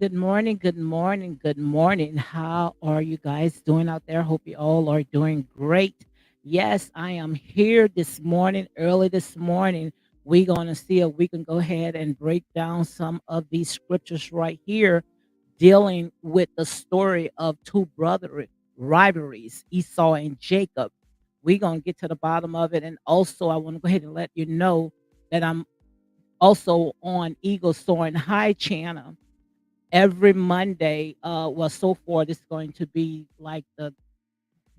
Good morning, good morning, good morning. How are you guys doing out there? Hope you all are doing great. Yes, I am here this morning, early this morning. We're going to see if we can go ahead and break down some of these scriptures right here, dealing with the story of two brother rivalries, Esau and Jacob. We're going to get to the bottom of it. And also, I want to go ahead and let you know that I'm also on Eagle Soaring High channel every Monday. Well, so far this is going to be like the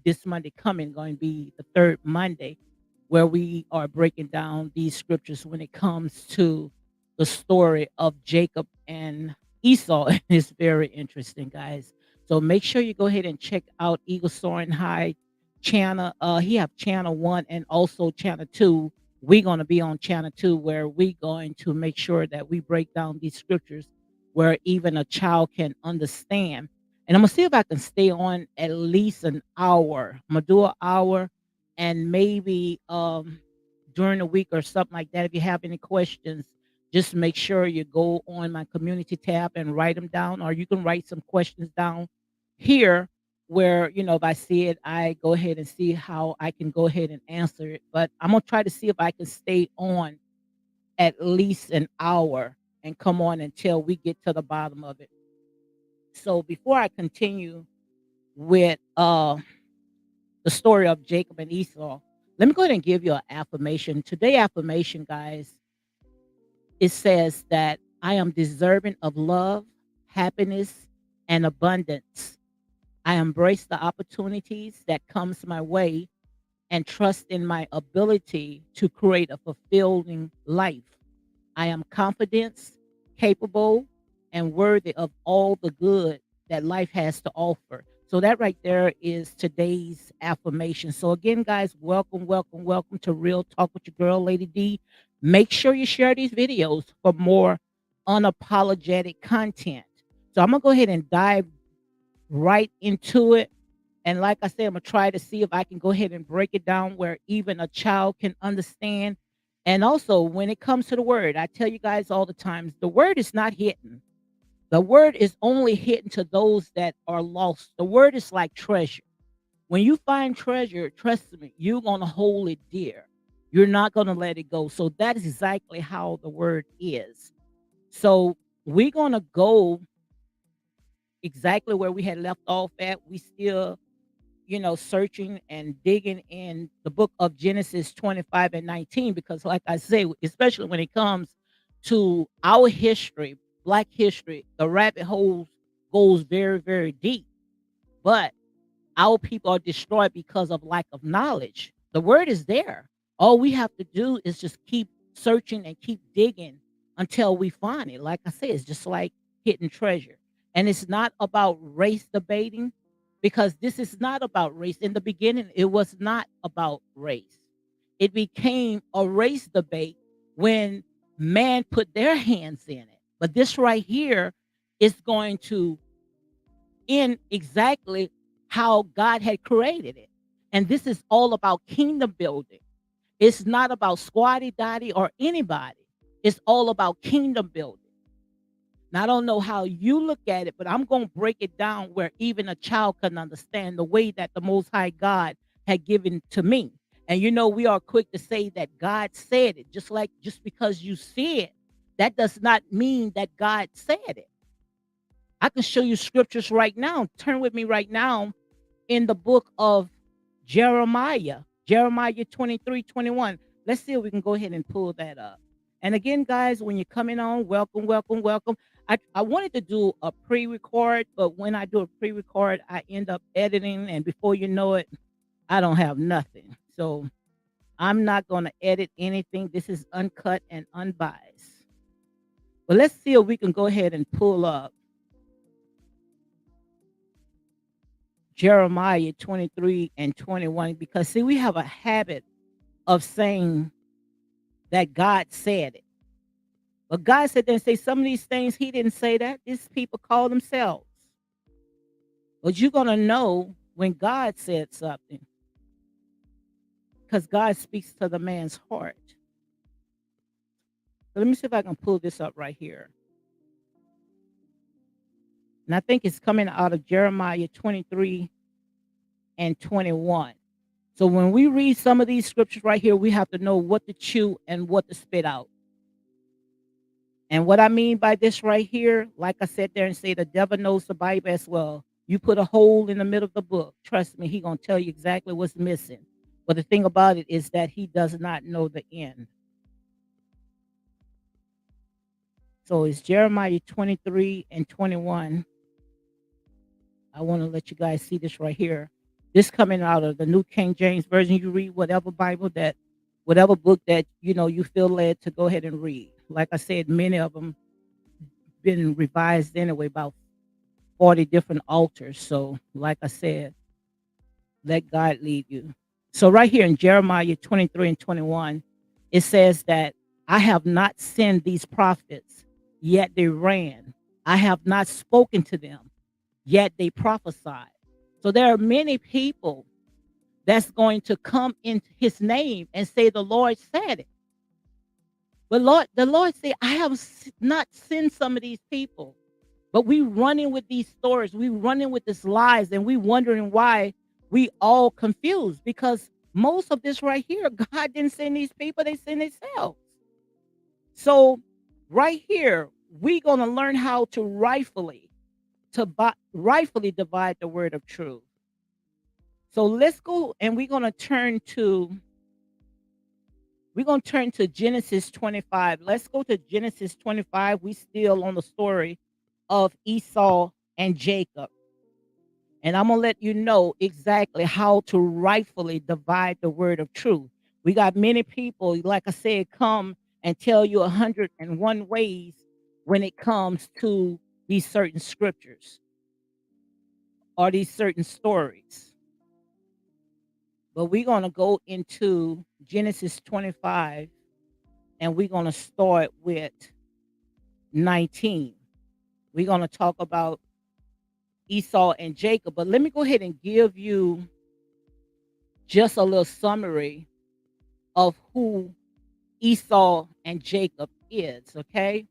this Monday coming, going to be the third Monday, where we are breaking down these scriptures when it comes to the story of Jacob and Esau. And it's very interesting, guys. So make sure you go ahead and check out Eagle Soaring High channel. He have channel one and also channel two. We're going to be on channel two, where we going to make sure that we break down these scriptures where even a child can understand. And I'm gonna see if I can stay on at least an hour. I'm gonna do an hour, and maybe during the week or something like that. If you have any questions, just make sure you go on my community tab and write them down, or you can write some questions down here. Where if I see it, I go ahead and see how I can go ahead and answer it. But I'm gonna try to see if I can stay on at least an hour and come on until we get to the bottom of it. So before I continue with the story of Jacob and Esau, let me go ahead and give you an affirmation. Today affirmation, guys, it says that I am deserving of love, happiness, and abundance. I embrace the opportunities that comes my way and trust in my ability to create a fulfilling life. I am confident, capable, and worthy of all the good that life has to offer. So that right there is today's affirmation. So again, guys, welcome, welcome, welcome to Real Talk with your girl, Lady D. Make sure you share these videos for more unapologetic content. So I'm gonna go ahead and dive right into it. And like I said, I'm gonna try to see if I can go ahead and break it down where even a child can understand. And also, when it comes to the word, I tell you guys all the time, the word is not hidden. The word is only hidden to those that are lost. The word is like treasure. When you find treasure, trust me, you're gonna hold it dear. You're not gonna let it go. So that is exactly how the word is. So we're gonna go exactly where we had left off at. We still searching and digging in the book of Genesis 25 and 19, because, like I say, especially when it comes to our history, Black history, the rabbit hole goes very, very deep. But our people are destroyed because of lack of knowledge. The word is there. All we have to do is just keep searching and keep digging until we find it. Like I said, it's just like hidden treasure. And it's not about race debating, because this is not about race. In the beginning, it was not about race. It became a race debate when man put their hands in it. But this right here is going to in exactly how God had created it. And this is all about kingdom building. It's not about squatty dotty or anybody. It's all about kingdom building. Now, I don't know how you look at it, but I'm going to break it down where even a child can understand the way that the Most High God had given to me. And we are quick to say that God said it, just because you see it, that does not mean that God said it. I can show you scriptures right now. Turn with me right now in the book of Jeremiah 23:21. Let's see if we can go ahead and pull that up. And again, guys, when you're coming on, welcome, welcome, welcome. I wanted to do a pre-record, but when I do a pre-record, I end up editing, and before you know it, I don't have nothing. So I'm not going to edit anything. This is uncut and unbiased. But let's see if we can go ahead and pull up Jeremiah 23 and 21, because see, we have a habit of saying that God said it. But God said then say some of these things he didn't say that. These people call themselves. But you're gonna know when God said something, because God speaks to the man's heart. So let me see if I can pull this up right here. And I think it's coming out of Jeremiah 23 and 21. So when we read some of these scriptures right here, we have to know what to chew and what to spit out. And what I mean by this right here, like I said there and say, the devil knows the Bible as well. You put a hole in the middle of the book. Trust me, he gonna tell you exactly what's missing. But the thing about it is that he does not know the end. So it's Jeremiah 23 and 21. I want to let you guys see this right here. This coming out of the New King James Version. You read whatever Bible that, whatever book that you feel led to go ahead and read. Like I said, many of them been revised anyway, about 40 different altars. So, like I said, let God lead you. So, right here in Jeremiah 23 and 21, it says that I have not sent these prophets, yet they ran. I have not spoken to them, yet they prophesied. So, there are many people that's going to come in his name and say, the Lord said it. But the Lord said, I have not sent some of these people. But we running with these stories, we running with these lies, and we wondering why we all confused, because most of this right here, God didn't send these people, they sent themselves. So right here, we're gonna learn how to rightfully divide the word of truth. So let's go and we're gonna turn to Genesis 25. Let's go to Genesis 25. We still on the story of Esau and Jacob. And I'm going to let you know exactly how to rightfully divide the word of truth. We got many people, like I said, come and tell you 101 ways when it comes to these certain scriptures or these certain stories. But we're going to go into Genesis 25 and we're going to start with 19. We're going to talk about Esau and Jacob. But let me go ahead and give you just a little summary of who Esau and Jacob is, okay?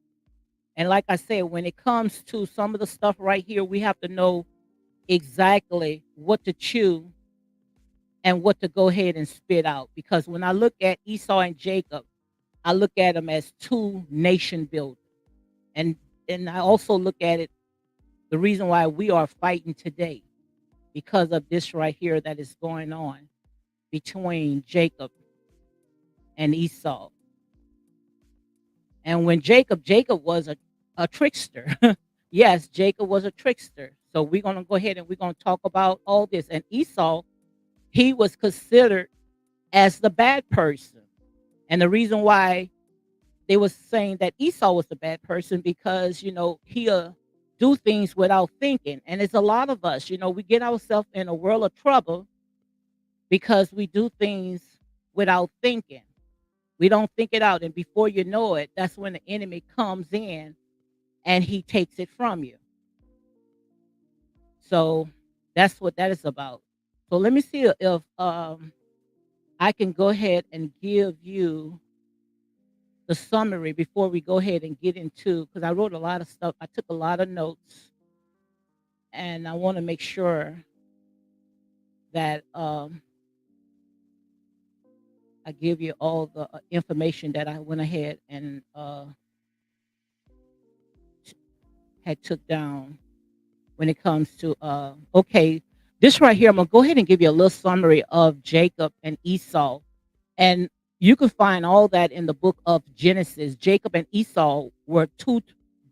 And like I said, when it comes to some of the stuff right here, we have to know exactly what to chew and what to go ahead and spit out. Because when I look at Esau and Jacob, I look at them as two nation builders. And I also look at it, the reason why we are fighting today, because of this right here that is going on between Jacob and Esau. And when Jacob was a trickster. Yes, Jacob was a trickster. So we're going to go ahead and we're going to talk about all this. And Esau, he was considered as the bad person. And the reason why they was saying that Esau was the bad person, because, he'll do things without thinking. And it's a lot of us, we get ourselves in a world of trouble because we do things without thinking. We don't think it out. And before you know it, that's when the enemy comes in and he takes it from you. So that's what that is about. So let me see if I can go ahead and give you the summary before we go ahead and get into, because I wrote a lot of stuff. I took a lot of notes, and I want to make sure that I give you all the information that I went ahead and had took down when it comes to okay, this right here. I'm gonna go ahead and give you a little summary of Jacob and Esau, and you can find all that in the book of Genesis. Jacob and Esau were two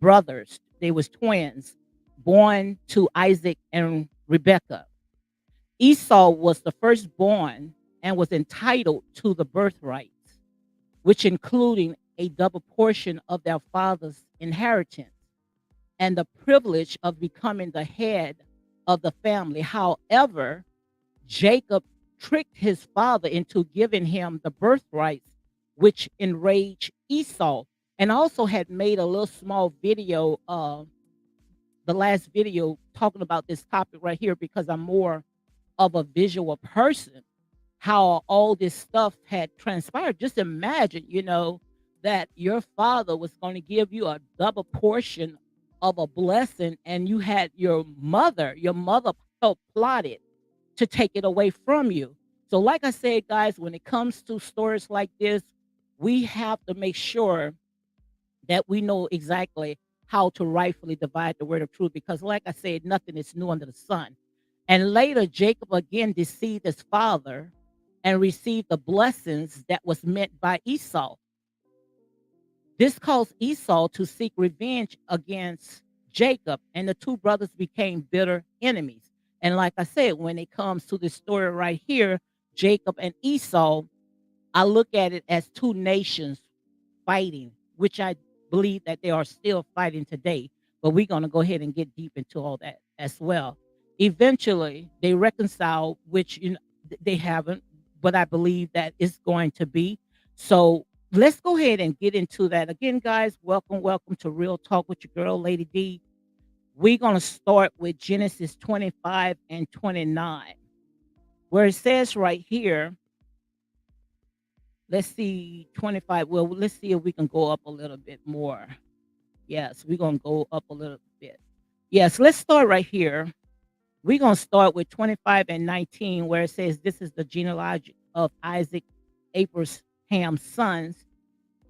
brothers. They was twins, born to Isaac and Rebekah. Esau was the firstborn and was entitled to the birthrights, which including a double portion of their father's inheritance and the privilege of becoming the head of the family. However, Jacob tricked his father into giving him the birthrights, which enraged Esau. And also had made a little small video, the last video, talking about this topic right here, because I'm more of a visual person, how all this stuff had transpired. Just imagine, that your father was going to give you a double portion of a blessing, and you had your mother helped plot it to take it away from you. So, like I said, guys, when it comes to stories like this, we have to make sure that we know exactly how to rightfully divide the word of truth, because like I said, nothing is new under the sun. And later Jacob again deceived his father and received the blessings that was meant by Esau. This caused Esau to seek revenge against Jacob, and the two brothers became bitter enemies. And like I said, when it comes to this story right here, Jacob and Esau, I look at it as two nations fighting, which I believe that they are still fighting today. But we're going to go ahead and get deep into all that as well. Eventually, they reconcile, which they haven't, but I believe that it's going to be. So let's go ahead and get into that. Again, guys, welcome to Real Talk with your girl, Lady D. We're going to start with Genesis 25 and 29, where it says right here, let's see, 25. Well, let's see if we can go up a little bit more. Yes, we're going to go up a little bit. Yes, let's start right here. We're going to start with 25 and 19, where it says, this is the genealogy of Isaac, Abraham's sons.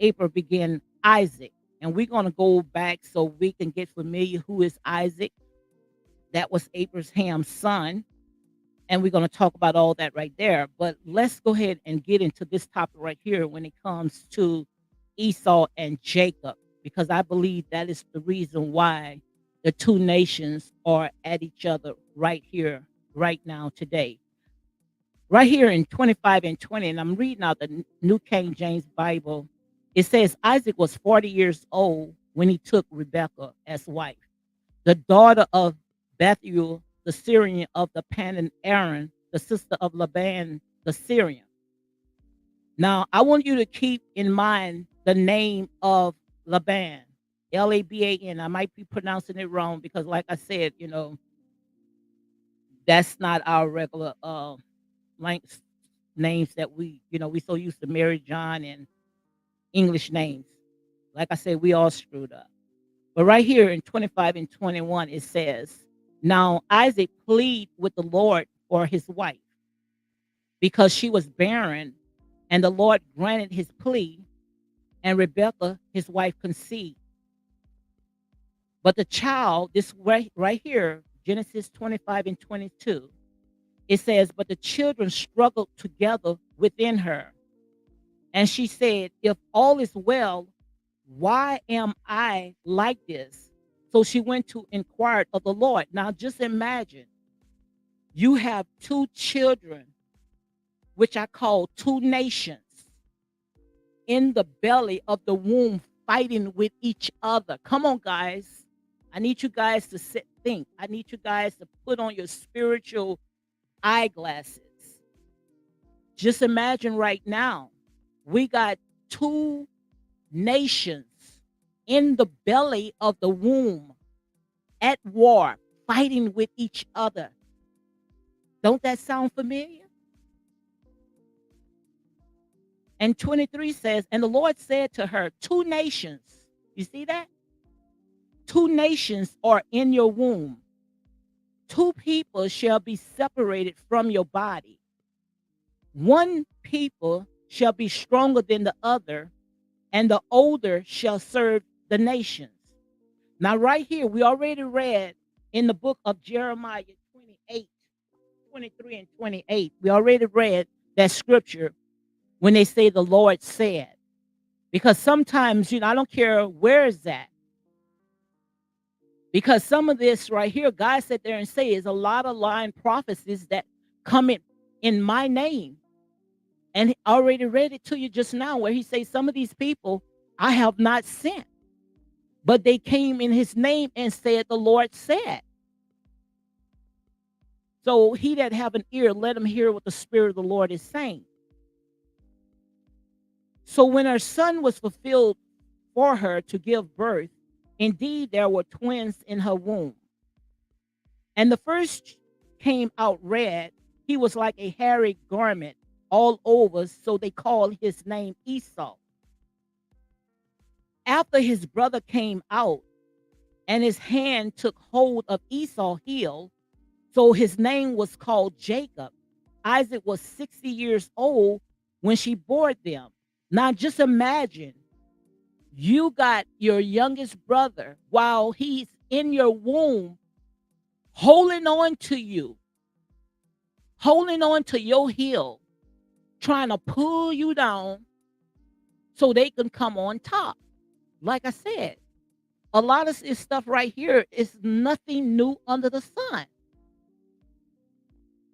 Abraham began Isaac. And we're going to go back so we can get familiar who is Isaac. That was Abraham's son. And we're going to talk about all that right there. But let's go ahead and get into this topic right here when it comes to Esau and Jacob, because I believe that is the reason why the two nations are at each other right here, right now, today. Right here in 25 and 20, and I'm reading out the New King James Bible. It says Isaac was 40 years old when he took Rebekah as wife, the daughter of Bethuel, the Syrian of the Padan Aram, the sister of Laban, the Syrian. Now, I want you to keep in mind the name of Laban, Laban. I might be pronouncing it wrong because, like I said, that's not our regular length names that we so used to Mary, John, and English names. Like I said, we all screwed up. But right here in 25 and 21, it says, now Isaac pleaded with the Lord for his wife because she was barren, and the Lord granted his plea, and Rebekah, his wife, conceived. But the child, this right here, Genesis 25 and 22, it says, but the children struggled together within her. And she said, if all is well, why am I like this? So she went to inquire of the Lord. Now just imagine you have two children, which I call two nations, in the belly of the womb fighting with each other. Come on, guys. I need you guys to think. I need you guys to put on your spiritual eyeglasses. Just imagine right now, we got two nations in the belly of the womb at war, fighting with each other. Don't that sound familiar? And 23 says, and the Lord said to her, two nations, you see that? Two nations are in your womb. Two people shall be separated from your body. One people shall be stronger than the other, and the older shall serve the nations. Now, right here, we already read in the book of Jeremiah 28, 23 and 28. We already read that scripture when they say the Lord said. Because sometimes, I don't care where is that. Because some of this right here, God sat there and say is a lot of lying prophecies that come in my name. And I already read it to you just now where he says some of these people I have not sent. But they came in his name and said the Lord said. So he that have an ear, let him hear what the Spirit of the Lord is saying. So when her son was fulfilled for her to give birth, indeed there were twins in her womb. And the first came out red. He was like a hairy garment all over, so they called his name Esau. After his brother came out, and his hand took hold of Esau's heel. So his name was called Jacob. Isaac was 60 years old when she bore them. Now just imagine you got your youngest brother while he's in your womb holding on to you, holding on to your heel, trying to pull you down so they can come on top. Like I said, a lot of this stuff right here is nothing new under the sun.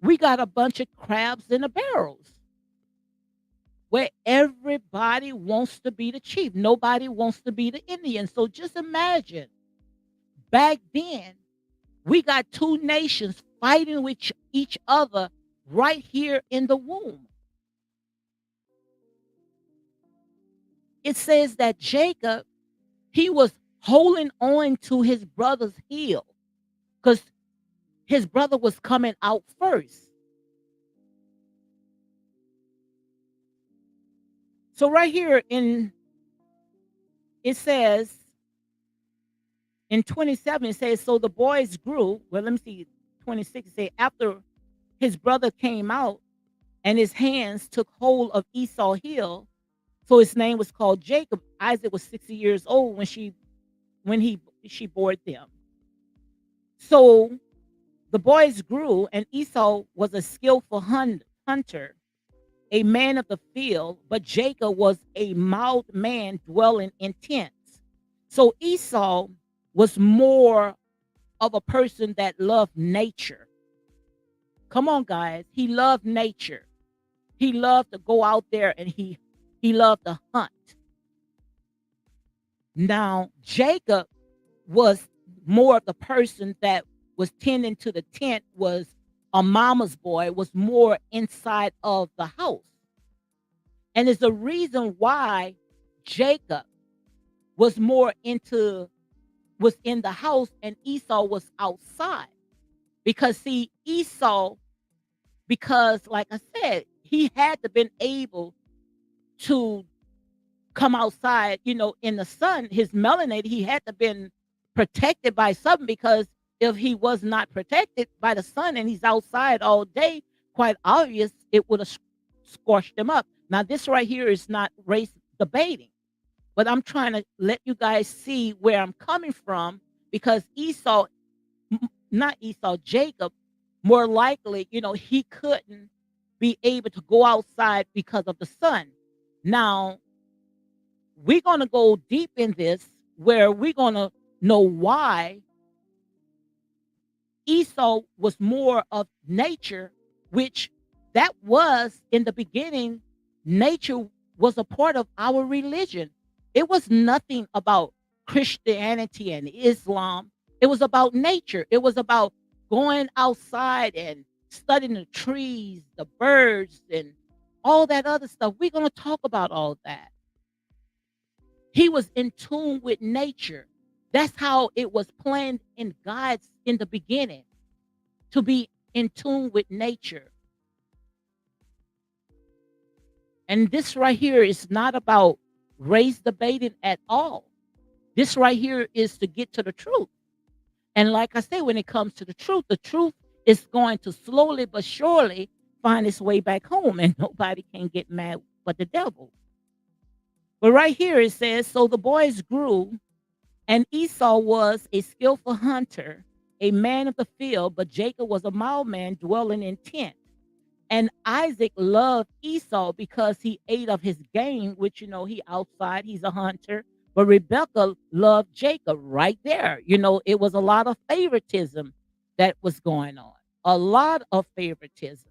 We got a bunch of crabs in the barrels where everybody wants to be the chief. Nobody wants to be the Indian. So just imagine back then, we got two nations fighting with each other right here in the womb. It says that Jacob, he was holding on to his brother's heel because his brother was coming out first. So right here it says in 27, it says, so the boys grew. Well, let me see. 26, it says, after his brother came out and his hands took hold of Esau's heel. So his name was called Jacob. Isaac was 60 years old when she bore them. So the boys grew, and Esau was a skillful hunter, a man of the field, but Jacob was a mild man dwelling in tents. So Esau was more of a person that loved nature. Come on, guys. He loved nature. He loved to go out there and he loved to hunt. Now, Jacob was more of the person that was tending to the tent, was a mama's boy, was more inside of the house. And it's the reason why Jacob was in the house and Esau was outside. Because see, Esau, because like I said, he had to been able to come outside, in the sun, his melanated, he had to been protected by something, because if he was not protected by the sun and he's outside all day, quite obvious it would have scorched him up. Now, this right here is not race debating, but I'm trying to let you guys see where I'm coming from, because Jacob, more likely, he couldn't be able to go outside because of the sun. Now, we're going to go deep in this, where we're going to know why Esau was more of nature, which that was in the beginning. Nature was a part of our religion. It was nothing about Christianity and Islam. It was about nature. It was about going outside and studying the trees, the birds, and all that other stuff. We're going to talk about all that. He was in tune with nature. That's how it was planned in the beginning, to be in tune with nature. And this right here is not about race debating at all. This right here is to get to the truth. And like I say, when it comes to the truth is going to slowly but surely find its way back home, and nobody can get mad but the devil. But right here it says, so the boys grew, and Esau was a skillful hunter, a man of the field, but Jacob was a mild man dwelling in tents. And Isaac loved Esau because he ate of his game, which, he outside, he's a hunter. But Rebekah loved Jacob right there. It was a lot of favoritism that was going on, a lot of favoritism.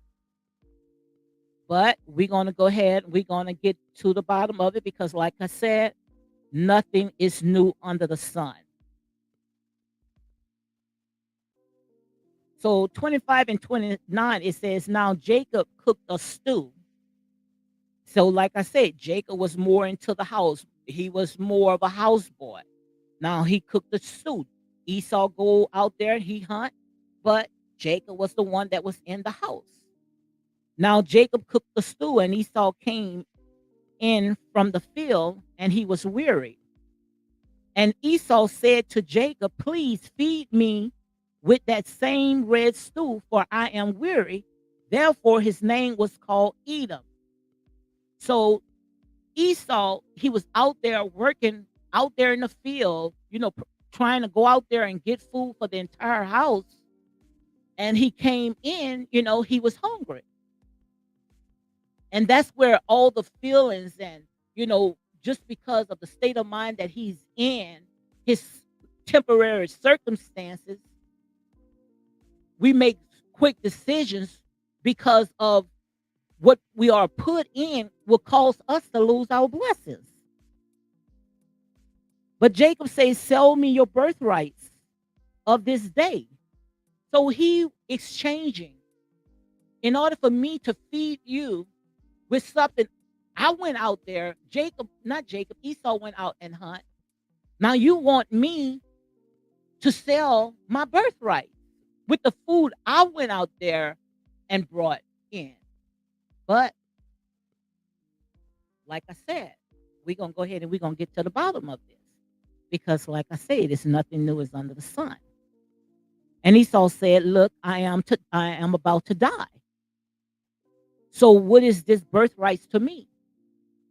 But we're going to go ahead. We're going to get to the bottom of it, because like I said, nothing is new under the sun. So 25 and 29, it says, now Jacob cooked a stew. So like I said, Jacob was more into the house. He was more of a houseboy. Now he cooked the stew. Esau go out there and he hunt, but Jacob was the one that was in the house. Now Jacob cooked the stew, and Esau came in from the field, and he was weary. And Esau said to Jacob, please feed me with that same red stew, for I am weary. Therefore, his name was called Edom. So Esau, he was out there working out there in the field, trying to go out there and get food for the entire house. And he came in, he was hungry. And that's where all the feelings and, just because of the state of mind that he's in, his temporary circumstances, we make quick decisions because of what we are put in will cause us to lose our blessings. But Jacob says, sell me your birthrights of this day. So he exchanging in order for me to feed you with something. I went out there, Esau went out and hunt. Now you want me to sell my birthright with the food I went out there and brought in. But like I said, we're going to go ahead and we're going to get to the bottom of this. Because like I said, it's nothing new is under the sun. And Esau said, look, I am about to die. So what is this birthright to me?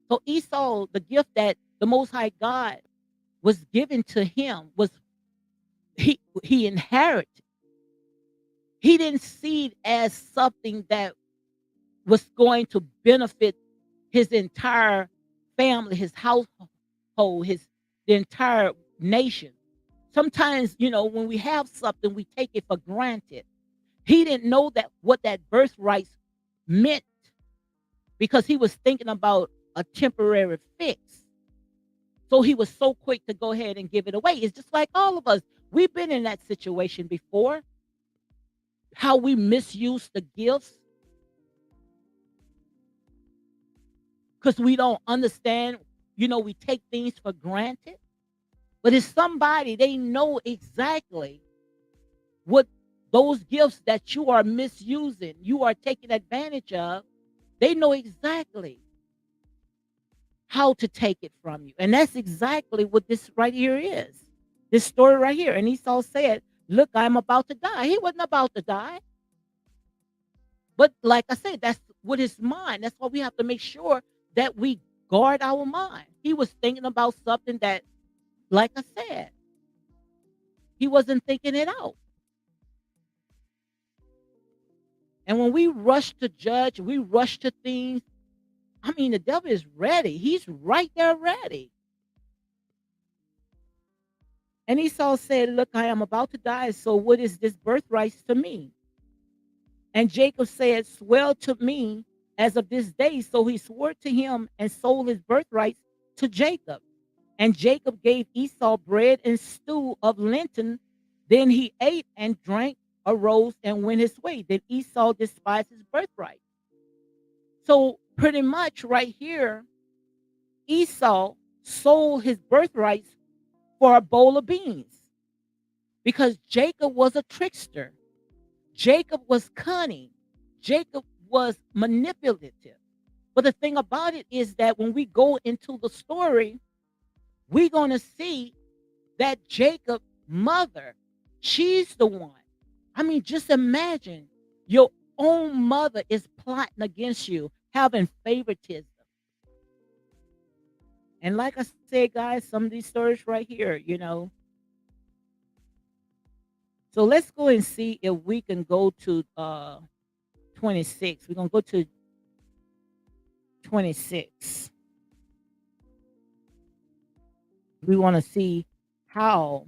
So Esau, the gift that the Most High God was given to him was he inherited. He didn't see it as something that was going to benefit his entire family, his household, the entire nation. Sometimes, when we have something, we take it for granted. He didn't know that what that birthright meant because he was thinking about a temporary fix. So he was so quick to go ahead and give it away. It's just like all of us. We've been in that situation before. How we misuse the gifts because we don't understand. We take things for granted. But it's somebody, they know exactly what those gifts that you are misusing, you are taking advantage of. They know exactly how to take it from you. And that's exactly what this right here is. This story right here. And Esau said, look, I'm about to die. He wasn't about to die. But like I said, that's what his mind. That's why we have to make sure that we guard our mind. He was thinking about something that, like I said, he wasn't thinking it out. And when we rush to judge, we rush to things. I mean, the devil is ready. He's right there ready. And Esau said, look, I am about to die. So what is this birthright to me? And Jacob said, swear to me as of this day. So he swore to him and sold his birthright to Jacob. And Jacob gave Esau bread and stew of lentil. Then he ate and drank, arose, and went his way. Then Esau despised his birthright. So pretty much right here, Esau sold his birthrights for a bowl of beans because Jacob was a trickster. Jacob was cunning. Jacob was manipulative. But the thing about it is that when we go into the story, we're going to see that Jacob's mother, she's the one. I mean, just imagine your own mother is plotting against you, having favoritism. And like I said, guys, some of these stories right here. So let's go and see if we can go to 26. We're going to go to 26. We want to see how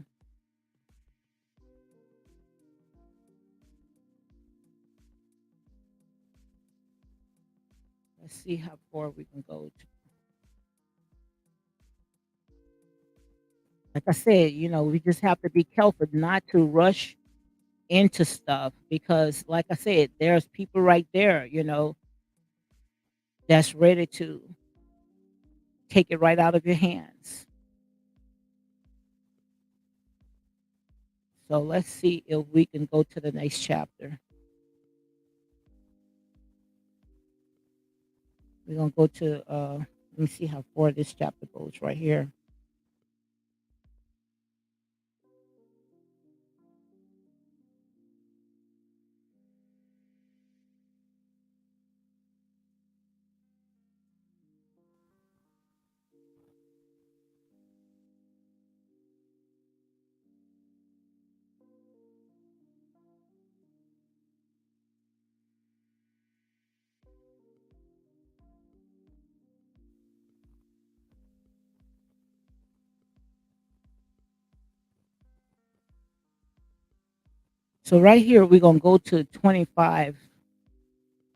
let's see how far we can go to. Like I said, we just have to be careful not to rush into stuff because, like I said, there's people right there, that's ready to take it right out of your hands. So let's see if we can go to the next chapter. We're going to go to, let me see how far this chapter goes right here. So right here, we're gonna go to 25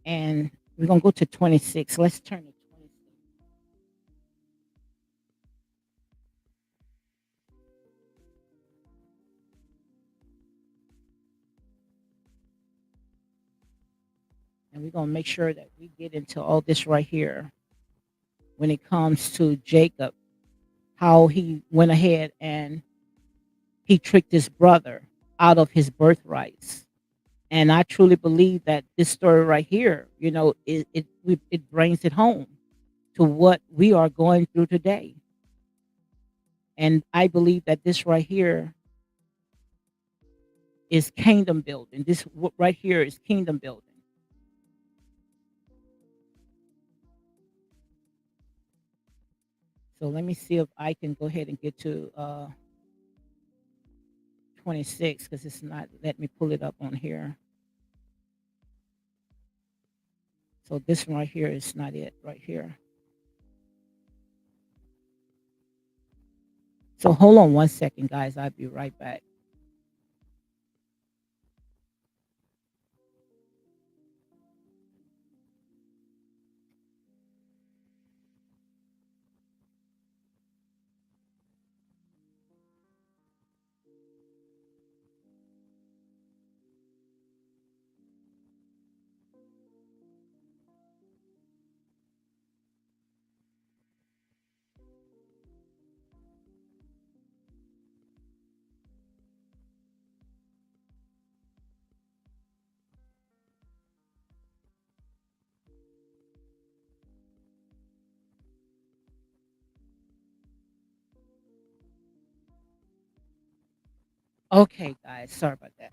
and we're gonna go to 26. Let's turn to 26. And we're gonna make sure that we get into all this right here when it comes to Jacob, how he went ahead and he tricked his brother out of his birthrights. And I truly believe that this story right here, it brings it home to what we are going through today. And I believe that this right here is kingdom building. Right here is kingdom building. So let me see if I can go ahead and get to 26 because it's not let me pull it up on here. So this one right here is not it right here. So hold on one second, guys. I'll be right back. Okay, guys. Sorry about that.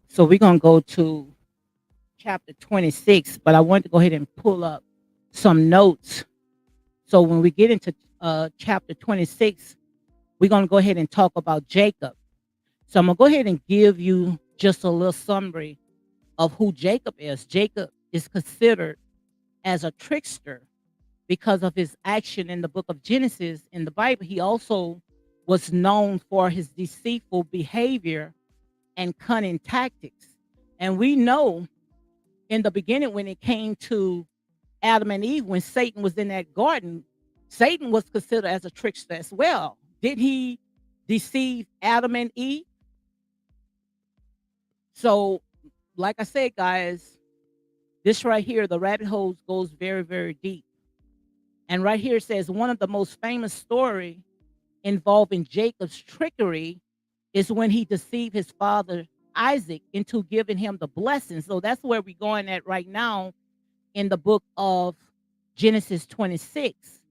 So we're gonna go to chapter 26, but I wanted to go ahead and pull up some notes. So when we get into chapter 26, we're gonna go ahead and talk about Jacob. So I'm gonna go ahead and give you just a little summary of who Jacob is. Jacob is considered as a trickster because of his action in the book of Genesis in the Bible. He also was known for his deceitful behavior and cunning tactics. And we know in the beginning when it came to Adam and Eve, when Satan was in that garden, Satan was considered as a trickster as well. Did he deceive Adam and Eve? So, like I said, guys, this right here, the rabbit hole goes very, very deep. And right here it says one of the most famous story involving Jacob's trickery is when he deceived his father Isaac into giving him the blessing. So that's where we're going at right now in the book of Genesis 26.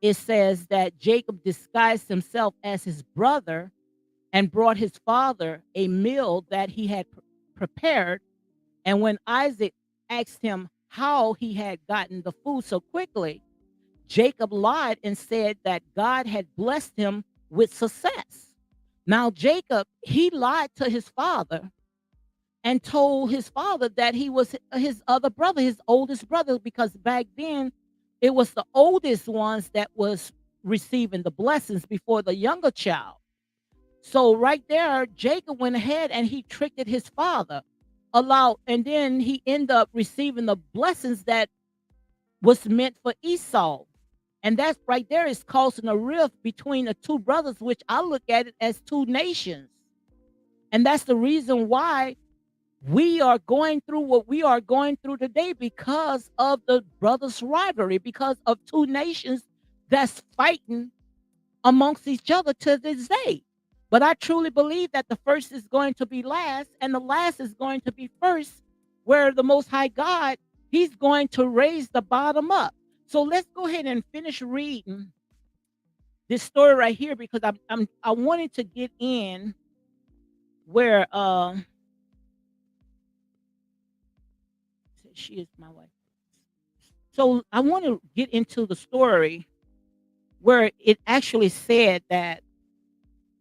It says that Jacob disguised himself as his brother and brought his father a meal that he had prepared. And when Isaac asked him how he had gotten the food so quickly, Jacob lied and said that God had blessed him with success. Now, Jacob, he lied to his father and told his father that he was his other brother, his oldest brother, because back then it was the oldest ones that was receiving the blessings before the younger child. So right there, Jacob went ahead and he tricked his father, allowed, and then he ended up receiving the blessings that was meant for Esau. And that's right there is causing a rift between the two brothers, which I look at it as two nations. And that's the reason why we are going through what we are going through today because of the brothers' rivalry, because of two nations that's fighting amongst each other to this day. But I truly believe that the first is going to be last and the last is going to be first, where the Most High God, He's going to raise the bottom up. So let's go ahead and finish reading this story right here because I wanted to get in where she is my wife. So I want to get into the story where it actually said that,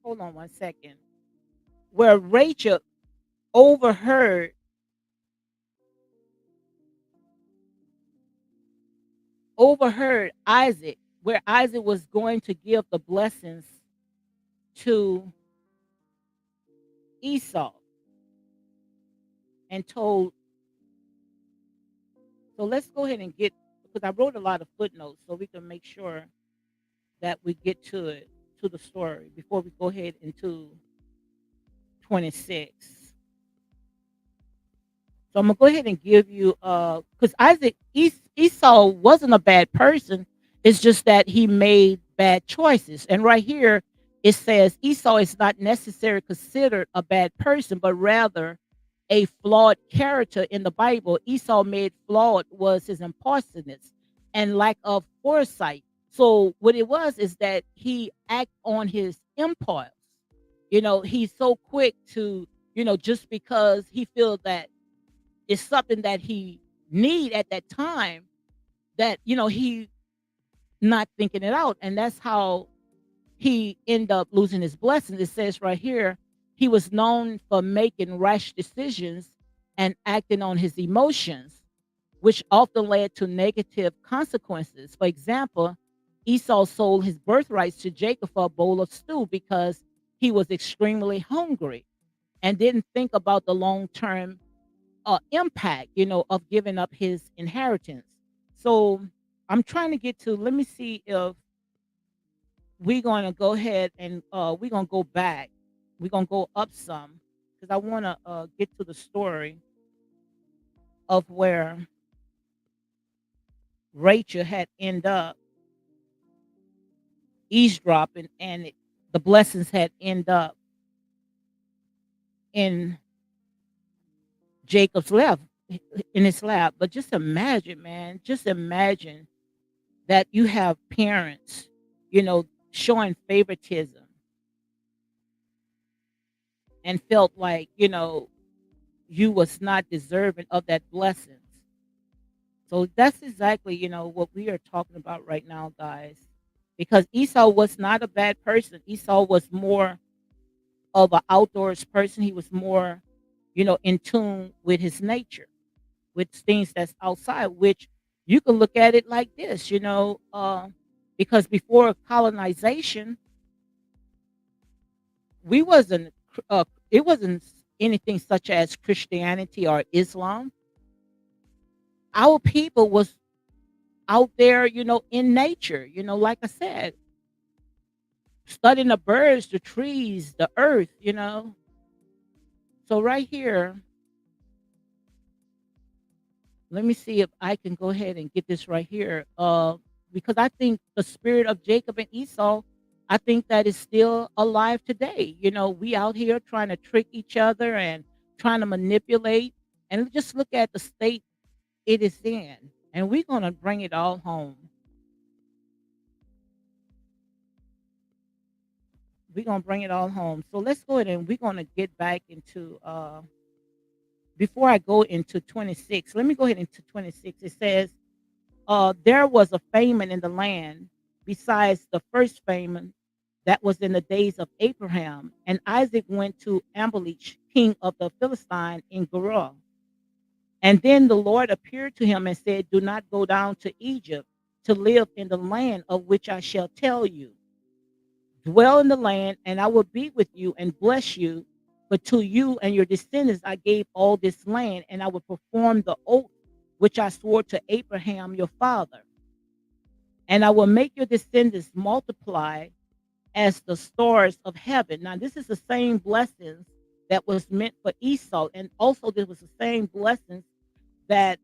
hold on one second, where Rachel overheard overheard Isaac where Isaac was going to give the blessings to Esau and told, so let's go ahead and get, because I wrote a lot of footnotes so we can make sure that we get to it, to the story before we go ahead into 26. So I'm gonna go ahead and give you because Esau wasn't a bad person. It's just that he made bad choices. And right here it says Esau is not necessarily considered a bad person, but rather a flawed character in the Bible. Esau made flawed was his impulsiveness and lack of foresight. So what it was is that he act on his impulse. He's so quick to, just because he feels that is something that he need at that time, that he not thinking it out, and that's how he end up losing his blessings. It says right here he was known for making rash decisions and acting on his emotions, which often led to negative consequences. For example, Esau sold his birthrights to Jacob for a bowl of stew because he was extremely hungry and didn't think about the long term impact, of giving up his inheritance. So I'm trying to get to. Let me see if we're going to go ahead and we're going to go back. We're going to go up some because I want to get to the story of where Rachel had end up eavesdropping, and the blessings had end up in Jacob's lap, in his lap. But just imagine, man, just imagine that you have parents, showing favoritism and felt like, you was not deserving of that blessings. So that's exactly, what we are talking about right now, guys. Because Esau was not a bad person. Esau was more of an outdoors person. He was more, in tune with his nature, with things that's outside, which you can look at it like this, because before colonization, we wasn't it wasn't anything such as Christianity or Islam. Our people was out there, in nature, like I said, studying the birds, the trees, the earth. So right here, let me see if I can go ahead and get this right here. Because I think the spirit of Jacob and Esau, I think that is still alive today. We out here trying to trick each other and trying to manipulate, and just look at the state it is in. And we're gonna bring it all home. We're gonna bring it all home. So let's go ahead and we're gonna get back into before I go into 26, let me go ahead into 26. It says there was a famine in the land besides the first famine that was in the days of Abraham. And Isaac went to Amalek, king of the Philistine, in Gerar. And then the Lord appeared to him and said, do not go down to Egypt to live in the land of which I shall tell you. Dwell in the land, and I will be with you and bless you. But to you and your descendants I gave all this land, and I will perform the oath which I swore to Abraham your father. And I will make your descendants multiply as the stars of heaven. Now, this is the same blessings that was meant for Esau. And also, this was the same blessings that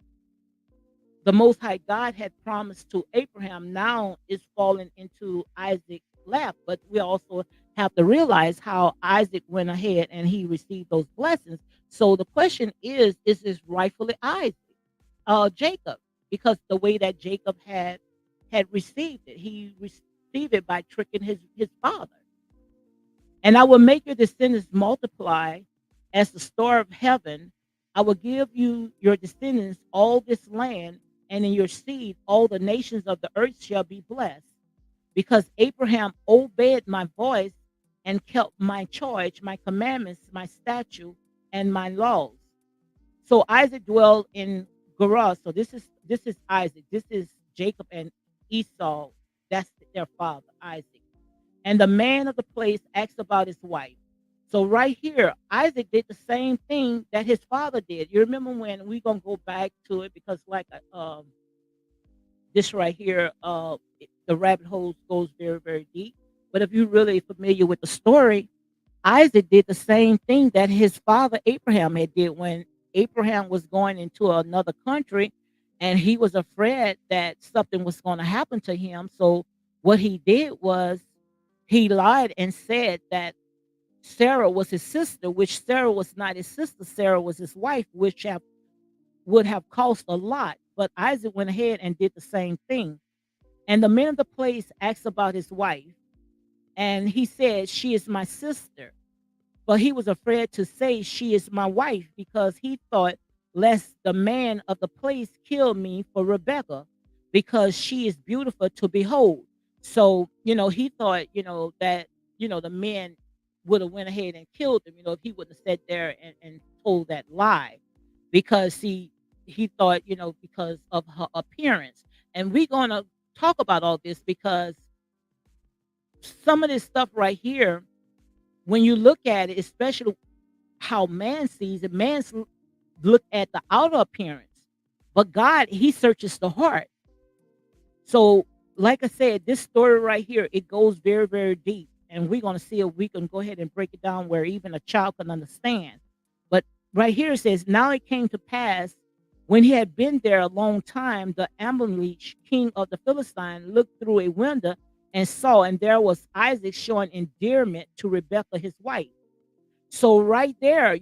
the Most High God had promised to Abraham. Now is falling into Isaac's lap. But we also have to realize how Isaac went ahead and he received those blessings. So the question is this rightfully Isaac, Jacob? Because the way that Jacob had received it, he received it by tricking his father. And I will make your descendants multiply as the star of heaven. I will give you your descendants all this land, and in your seed all the nations of the earth shall be blessed. Because Abraham obeyed my voice and kept my charge, my commandments, my statute, and my laws. So Isaac dwelled in Gerar. So this is Isaac. This is Jacob and Esau. That's their father, Isaac. And the man of the place asked about his wife. So right here, Isaac did the same thing that his father did. You remember when we gonna go back to it because like this right here, the rabbit hole goes very very deep. But if you're really familiar with the story, Isaac did the same thing that his father Abraham had did when Abraham was going into another country and he was afraid that something was going to happen to him. So what he did was he lied and said that Sarah was his sister, which Sarah was not his sister. Sarah was his wife, which would have cost a lot. But Isaac went ahead and did the same thing. And the men of the place asked about his wife, and he said, "She is my sister." But he was afraid to say, "She is my wife," because he thought, lest the man of the place kill me for Rebecca, because she is beautiful to behold. So, he thought, that, the men would have went ahead and killed him, if he would have sat there and told that lie, because he thought, because of her appearance. And we're going to talk about all this because some of this stuff right here, when you look at it, especially how man sees it, look at the outer appearance, but God, he searches the heart. So, like I said, this story right here, it goes very, very deep. And we're going to see if we can go ahead and break it down where even a child can understand. But right here it says, "Now it came to pass when he had been there a long time, the Amalek king of the Philistine looked through a window and saw, and there was Isaac showing endearment to Rebekah, his wife." So right there,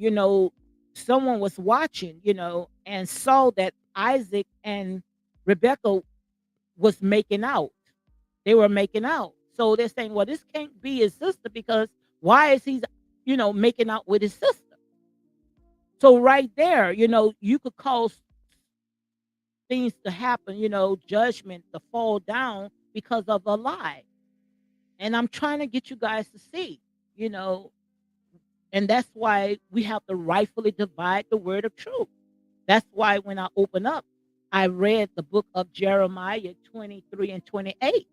someone was watching, and saw that Isaac and Rebecca was making out. They were making out. So they're saying, well, this can't be his sister because why is he, making out with his sister? So right there, you could cause things to happen, judgment to fall down because of a lie. And I'm trying to get you guys to see, you know, and that's why we have to rightfully divide the word of truth. That's why when I open up, I read the book of Jeremiah 23 and 28.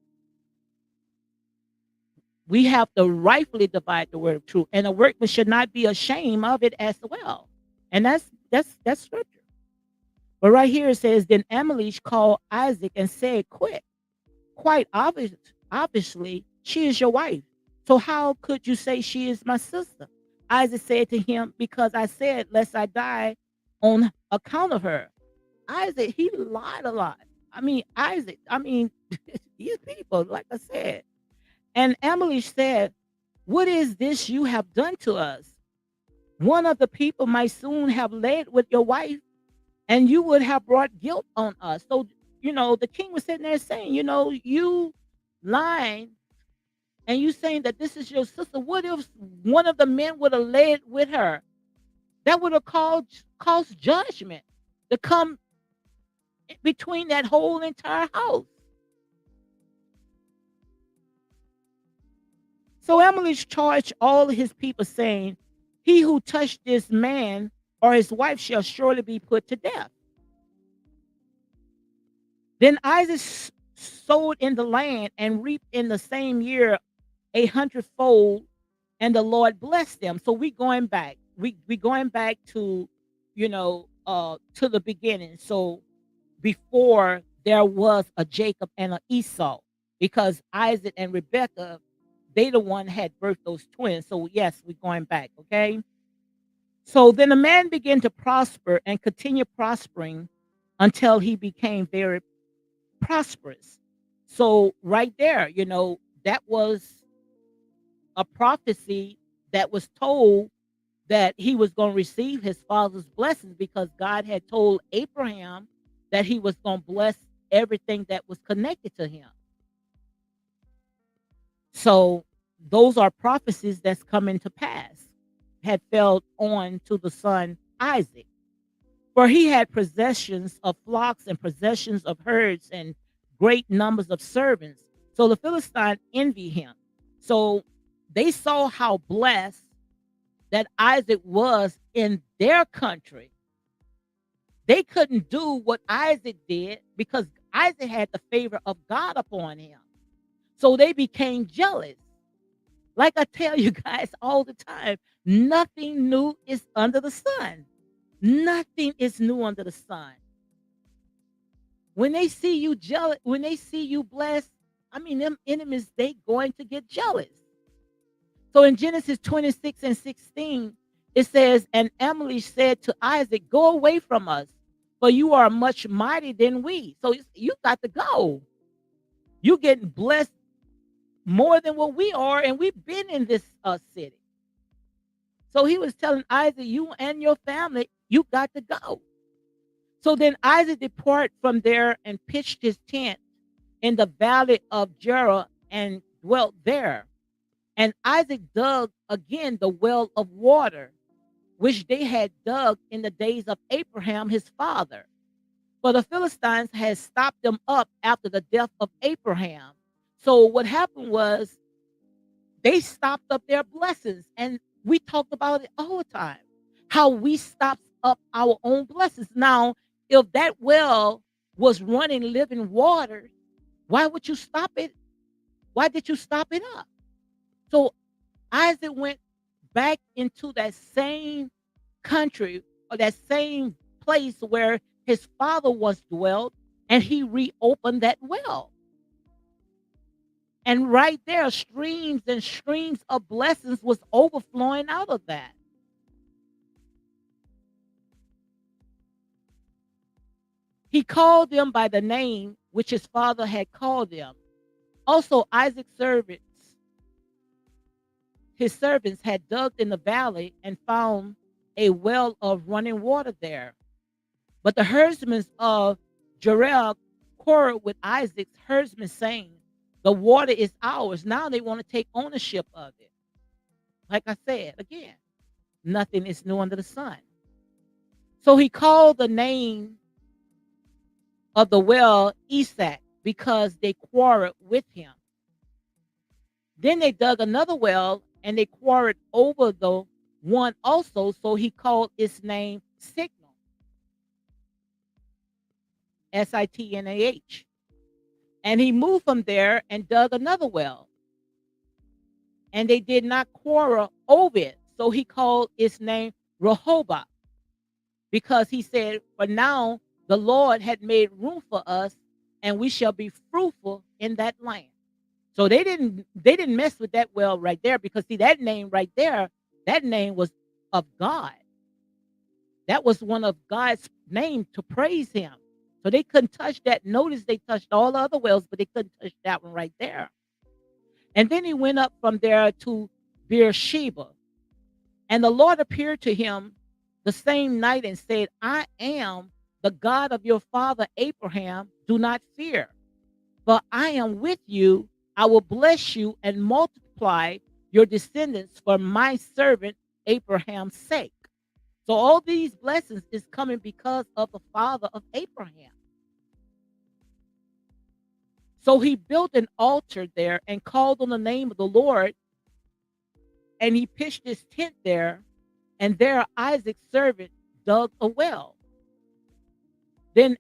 We have to rightfully divide the word of truth, and a workman should not be ashamed of it as well. And that's scripture. But right here it says, then Amalek called Isaac and said, "Quick, obviously, she is your wife. So how could you say she is my sister?" Isaac said to him, "Because I said, lest I die on account of her." Isaac, he lied a lot. Isaac, these people, like I said. And Amalek said, "What is this you have done to us? One of the people might soon have laid with your wife, and you would have brought guilt on us." So, the king was sitting there saying, you lying and you saying that this is your sister. What if one of the men would have laid with her? That would have caused judgment to come between that whole entire house. So Amalek charged all his people, saying, "He who touched this man or his wife shall surely be put to death." Then Isaac sowed in the land and reaped in the same year 100-fold, and the Lord blessed them. So we going back. We going back to, to the beginning. So before there was a Jacob and an Esau, because Isaac and Rebekah, they the one had birthed those twins. So yes, we're going back. Okay. So then the man began to prosper and continue prospering until he became very prosperous. So right there, that was a prophecy that was told that he was going to receive his father's blessings, because God had told Abraham that he was going to bless everything that was connected to him. So those are prophecies that's coming to pass, had fell on to the son Isaac. For he had possessions of flocks and possessions of herds and great numbers of servants. So the Philistine envied him. So they saw how blessed that Isaac was in their country. They couldn't do what Isaac did because Isaac had the favor of God upon him. So they became jealous. Like I tell you guys all the time, nothing new is under the sun. Nothing is new under the sun. When they see you jealous, when they see you blessed, I mean, them enemies, they going to get jealous. So in Genesis 26 and 16, it says, and Emily said to Isaac, go away from us, for you are much mightier than we. So you got to go. You getting blessed more than what we are, and we've been in this city. So he was telling Isaac, you and your family, you got to go. So then Isaac departed from there and pitched his tent in the valley of Gerar and dwelt there. And Isaac dug again the well of water, which they had dug in the days of Abraham his father. For the Philistines had stopped them up after the death of Abraham. So what happened was they stopped up their blessings. And we talked about it all the time, how we stopped up our own blessings. Now, if that well was running living water, why would you stop it? Why did you stop it up? So Isaac went back into that same country or that same place where his father once dwelt, and he reopened that well. And right there, streams and streams of blessings was overflowing out of that. He called them by the name which his father had called them. Also, his servants had dug in the valley and found a well of running water there. But the herdsmen of Gerar quarreled with Isaac's herdsmen, saying, the water is ours. Now they want to take ownership of it. Like I said, again, nothing is new under the sun. So he called the name of the well Esau, because they quarreled with him. Then they dug another well, and they quarreled over the one also, so he called its name Signal, Sitnah. And he moved from there and dug another well, and they did not quarrel over it, so he called its name Rehoboth, because he said, for now the Lord had made room for us, and we shall be fruitful in that land. So they didn't mess with that well right there, because see, that name right there, that name was of God. That was one of God's name to praise him. So they couldn't touch that. Notice they touched all the other wells, but they couldn't touch that one right there. And then he went up from there to Beersheba. And the Lord appeared to him the same night and said, I am the God of your father Abraham. Do not fear, for I am with you. I will bless you and multiply your descendants for my servant Abraham's sake. So all these blessings is coming because of the father of Abraham. So he built an altar there and called on the name of the Lord, and he pitched his tent there, and there Isaac's servant dug a well. Then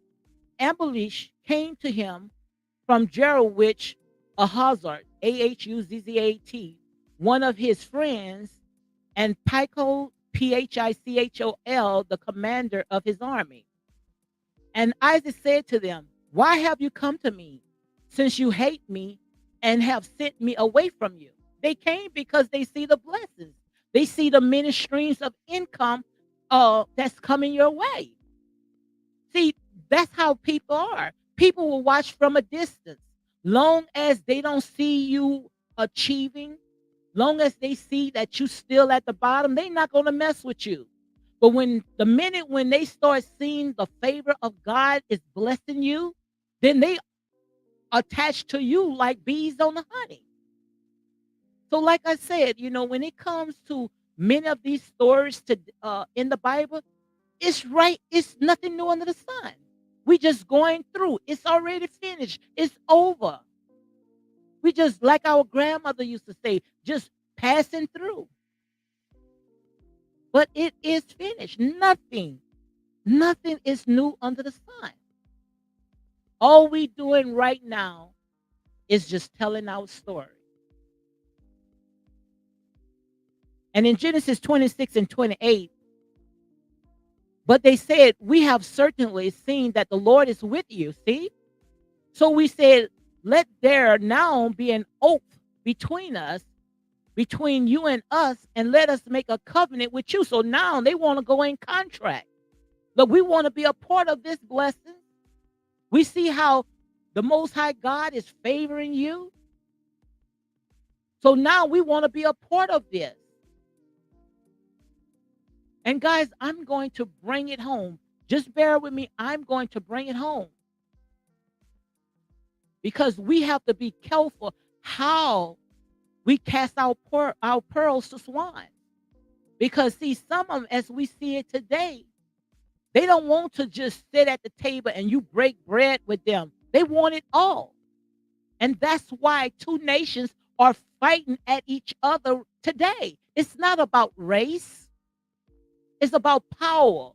Abimelech came to him from Gerar, which Ahuzat, Ahuzzat, one of his friends, and Pichol, Phichol, the commander of his army. And Isaac said to them, why have you come to me, since you hate me and have sent me away from you? They came because they see the blessings. They see the many streams of income that's coming your way. See, that's how people are. People will watch from a distance. Long as they don't see you achieving, long as they see that you still at the bottom, they're not going to mess with you. But when they start seeing the favor of God is blessing you, then they attach to you like bees on the honey. So like I said, when it comes to many of these stories in the Bible, it's right. It's nothing new under the sun. We just going through. It's already finished. It's over. We just, like our grandmother used to say, just passing through. But it is finished. Nothing is new under the sun. All we doing right now It's just telling our story. And in Genesis 26 and 28, but they said, we have certainly seen that the Lord is with you. See? So we said, let there now be an oath between us, between you and us, and let us make a covenant with you. So now they want to go in contract. Look, we want to be a part of this blessing. We see how the Most High God is favoring you. So now we want to be a part of this. And guys, I'm going to bring it home. Just bear with me. I'm going to bring it home. Because we have to be careful how we cast our pearls to swine. Because see, some of them, as we see it today, they don't want to just sit at the table and you break bread with them. They want it all. And that's why two nations are fighting at each other today. It's not about race. It's about power.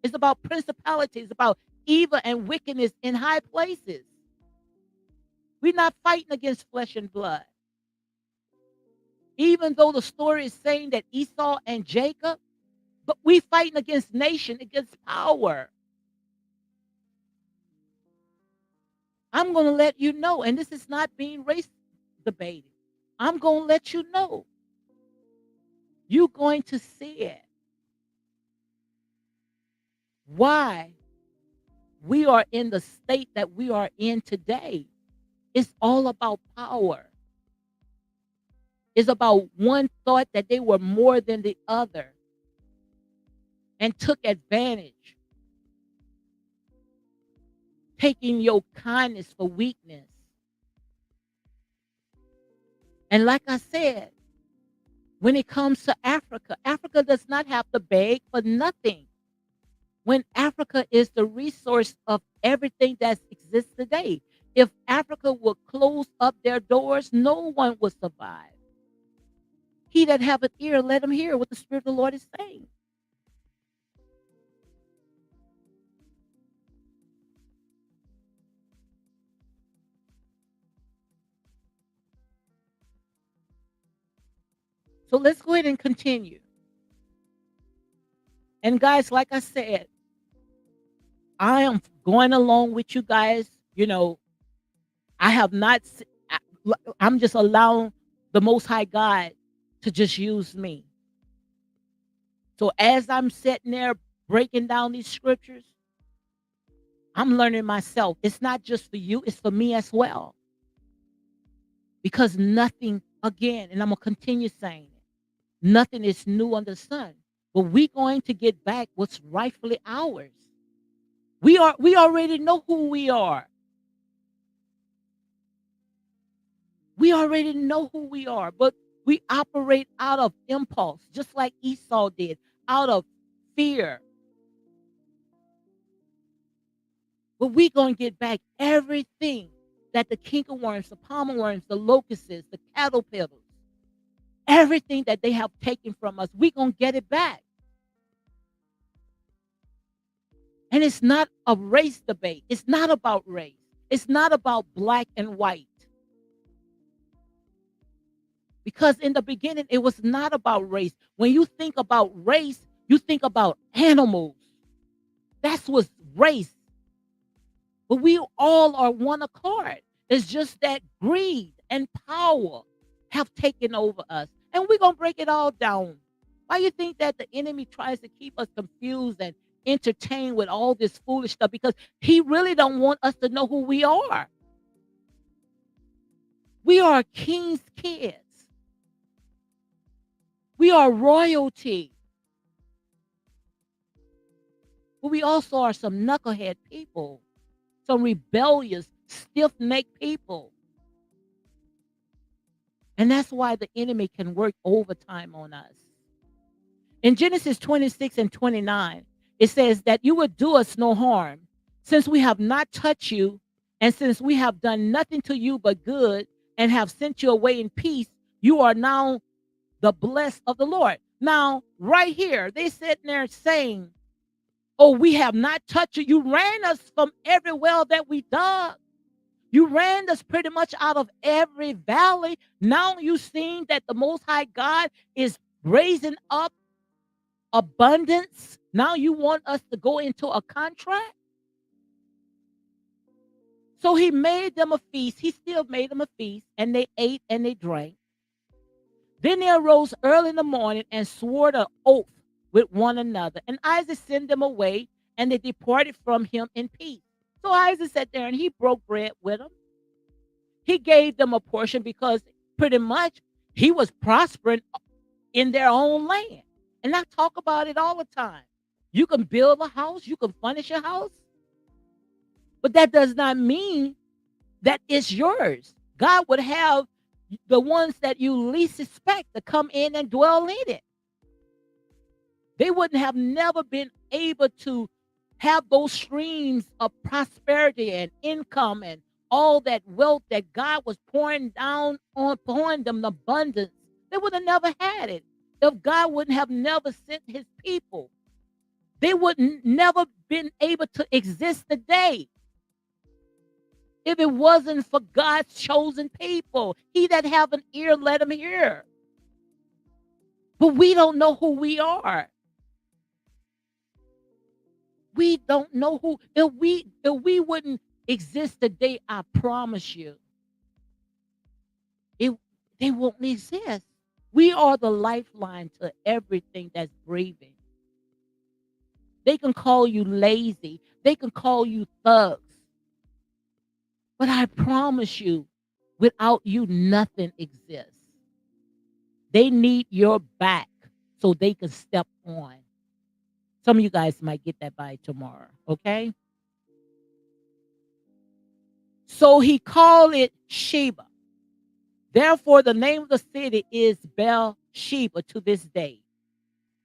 It's about principalities, about evil and wickedness in high places. We're not fighting against flesh and blood. Even though the story is saying that Esau and Jacob, but we fighting against nation, against power. I'm going to let you know, and this is not being race debated. I'm going to let you know. You're going to see it. Why we are in the state that we are in today. It's all about power. It's about one thought that they were more than the other and took advantage, taking your kindness for weakness. And like I said, when it comes to Africa, Africa does not have to beg for nothing. When Africa is the resource of everything that exists today. If Africa would close up their doors, no one would survive. He that have an ear, let him hear what the Spirit of the Lord is saying. So let's go ahead and continue. And guys, like I said, I am going along with you guys. You know, I have not, I'm just allowing the Most High God to just use me. So as I'm sitting there breaking down these scriptures, I'm learning myself. It's not just for you, it's for me as well. Because nothing, again, and I'm going to continue saying it, nothing is new under the sun. But we're going to get back what's rightfully ours. We already know who we are. We already know who we are, but we operate out of impulse, just like Esau did, out of fear. But we're going to get back everything that the cankerworms, the palmer worms, the locusts, the caterpillars, everything that they have taken from us, we're going to get it back. And it's not a race debate. It's not about race. It's not about black and white. Because in the beginning, it was not about race. When you think about race, you think about animals. That's what's race. But we all are one accord. It's just that greed and power have taken over us. And we're going to break it all down. Why you think that the enemy tries to keep us confused and entertained with all this foolish stuff? Because he really don't want us to know who we are. We are king's kids. We are royalty. But we also are some knucklehead people, some rebellious, stiff-necked people. And that's why the enemy can work overtime on us. In Genesis 26 and 29, it says that you would do us no harm, since we have not touched you, and since we have done nothing to you but good, and have sent you away in peace, you are now the blessed of the Lord. Now, right here, they sitting there saying, oh, we have not touched you. You ran us from every well that we dug. You ran us pretty much out of every valley. Now you seen that the Most High God is raising up abundance. Now you want us to go into a contract. So he made them a feast. He still made them a feast, and they ate and they drank. Then they arose early in the morning and swore an oath with one another. And Isaac sent them away, and they departed from him in peace. So Isaac sat there and he broke bread with them. He gave them a portion because pretty much he was prospering in their own land. And I talk about it all the time. You can build a house, you can furnish a house, but that does not mean that it's yours. God would have the ones that you least expect to come in and dwell in it. They wouldn't have never been able to have those streams of prosperity and income and all that wealth that God was pouring them in abundance. They would have never had it if God wouldn't have never sent his people. They wouldn't never been able to exist today if it wasn't for God's chosen people. He that have an ear, let him hear. But we don't know who we are. We don't know who. If we wouldn't exist today, I promise you, they won't exist. We are the lifeline to everything that's breathing. They can call you lazy. They can call you thugs. But I promise you, without you, nothing exists. They need your back so they can step on. Some of you guys might get that by tomorrow, okay? So he called it Sheba. Therefore, the name of the city is Sheba to this day.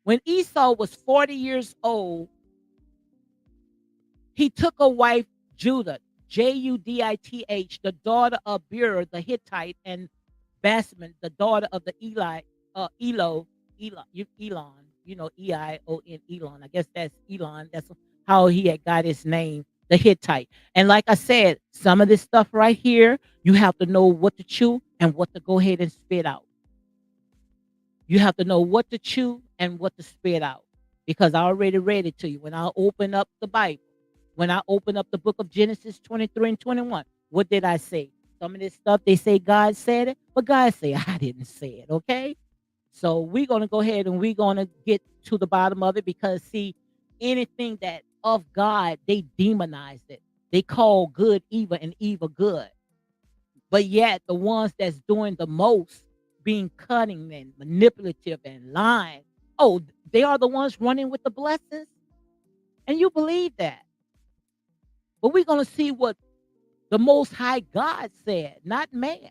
When Esau was 40 years old, he took a wife, Judah, Judith, the daughter of Bur the Hittite, and Basman, the daughter of the Elon, Eion, Elon. I guess that's Elon. That's how he had got his name, the Hittite. And like I said, some of this stuff right here, you have to know what to chew and what to go ahead and spit out. You have to know what to chew and what to spit out, because I already read it to you. When I open up the Bible, when I open up the book of Genesis 23 and 21, what did I say? Some of this stuff, they say God said it, but God said, I didn't say it, okay? So we're going to go ahead and we're going to get to the bottom of it, because, see, anything that of God, they demonized it. They call good evil and evil good. But yet the ones that's doing the most, being cunning and manipulative and lying, oh, they are the ones running with the blessings. And you believe that. But we're going to see what the Most High God said, not man.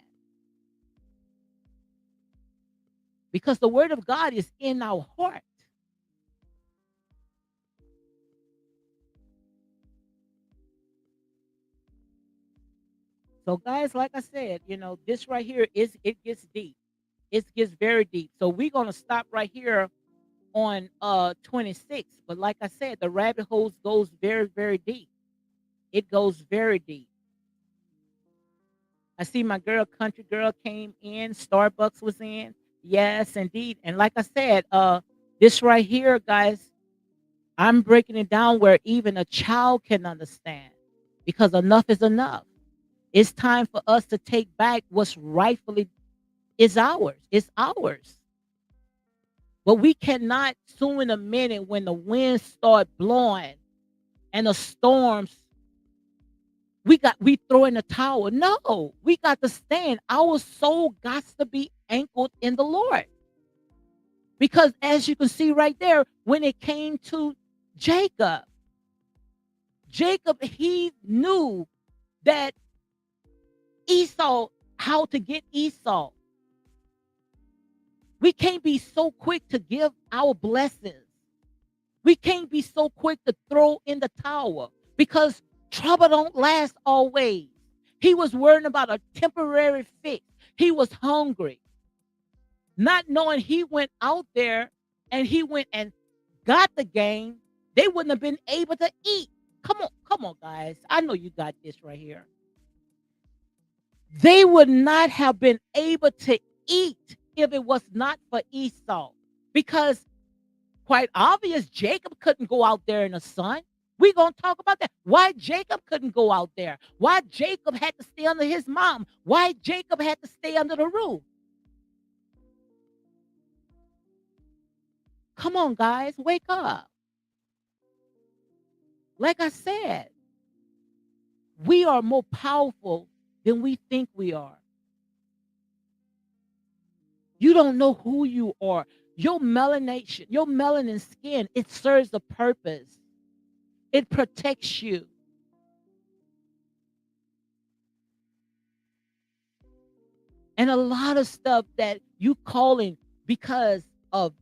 Because the word of God is in our heart. So, guys, like I said, this right here it gets deep. It gets very deep. So we're gonna stop right here on 26. But like I said, the rabbit hole goes very, very deep. It goes very deep. I see my girl, country girl, came in. Starbucks was in. Yes, indeed. And like I said, this right here, guys, I'm breaking it down where even a child can understand, because enough is enough. It's time for us to take back what's rightfully is ours. It's ours. But we cannot soon in a minute, when the winds start blowing and the storms, we throw in the towel. No, we got to stand. Our soul got to be anchored in the Lord. Because as you can see right there, when it came to Jacob, he knew that Esau, how to get Esau. We can't be so quick to give our blessings. We can't be so quick to throw in the towel, because trouble don't last always. He was worrying about a temporary fix. He was hungry, not knowing he went out there and he went and got the game. They wouldn't have been able to eat. Come on, guys. I know you got this right here. They would not have been able to eat if it was not for Esau. Because quite obvious, Jacob couldn't go out there in the sun. We're going to talk about that. Why Jacob couldn't go out there. Why Jacob had to stay under his mom. Why Jacob had to stay under the roof. Come on, guys, wake up. Like I said, we are more powerful than we think we are. You don't know who you are. Your melanation, your melanin skin, it serves a purpose. It protects you. And a lot of stuff that you calling because of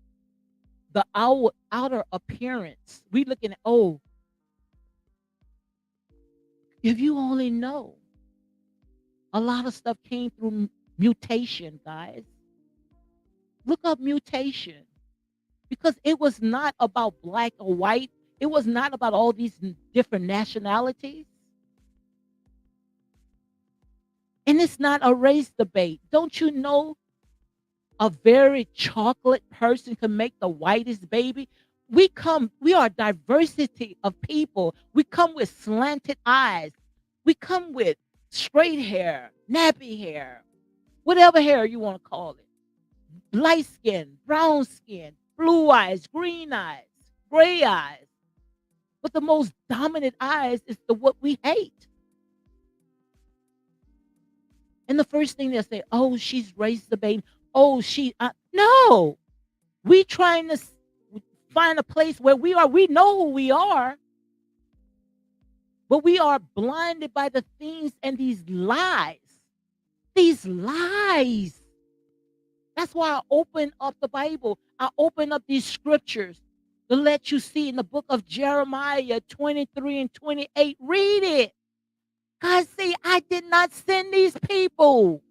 the outer appearance. We looking at, oh, if you only know, a lot of stuff came through mutation, guys. Look up mutation because it was not about black or white. It was not about all these different nationalities. And it's not a race debate. Don't you know a very chocolate person can make the whitest baby? We are diversity of people. We come with slanted eyes. We come with straight hair, nappy hair, whatever hair you want to call it. Light skin, brown skin, blue eyes, green eyes, gray eyes. But the most dominant eyes is the what we hate. And the first thing they say, oh, she's raised the baby. Oh, no. We trying to find a place where we are. We know who we are. But we are blinded by the things and these lies. These lies. That's why I open up the Bible. I open up these scriptures to let you see in the book of Jeremiah 23 and 28. Read it. God say, I did not send these people.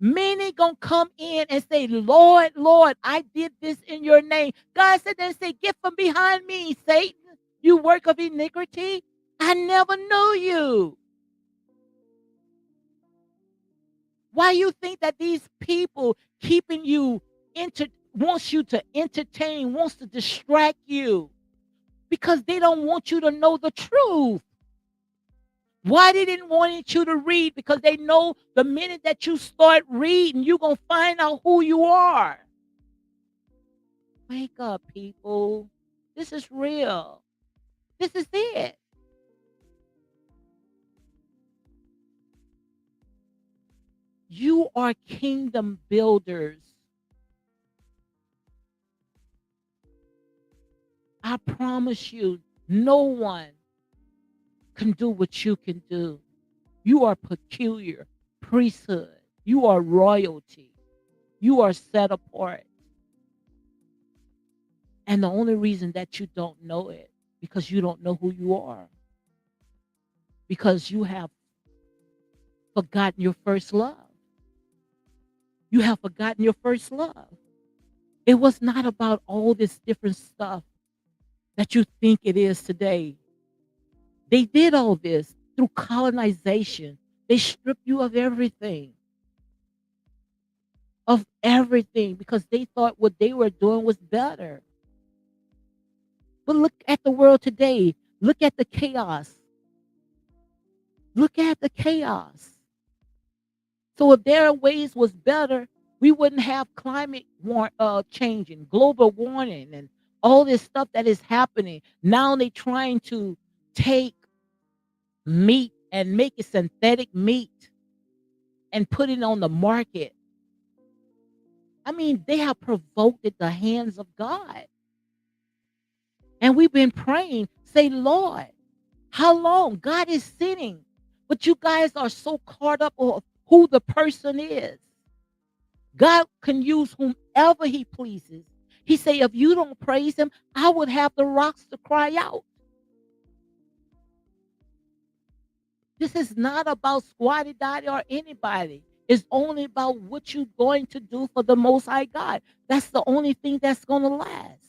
Many gonna come in and say, Lord, Lord, I did this in your name. God said, then say, get from behind me, Satan, you work of iniquity. I never knew you. Why you think that these people keeping you wants you to entertain, wants to distract you? Because they don't want you to know the truth. Why they didn't want you to read? Because they know the minute that you start reading, you're going to find out who you are. Wake up, people. This is real. This is it. You are kingdom builders. I promise you, no one can do what you can do. You are peculiar priesthood. You are royalty. You are set apart. And the only reason that you don't know it, because you don't know who you are. Because you have forgotten your first love. You have forgotten your first love. It was not about all this different stuff that you think it is today. They did all this through colonization. They stripped you of everything. Of everything because they thought what they were doing was better. But look at the world today. Look at the chaos. Look at the chaos. So if their ways was better, we wouldn't have climate changing, global warming, and all this stuff that is happening. Now they're trying to take meat and make it synthetic meat and put it on the market. I mean, they have provoked the hands of God. And we've been praying, say, Lord, how long? God is sitting. But you guys are so caught up on who the person is. God can use whomever he pleases. He say, if you don't praise him, I would have the rocks to cry out. This is not about Squatty Dotty or anybody. It's only about what you're going to do for the Most High God. That's the only thing that's going to last.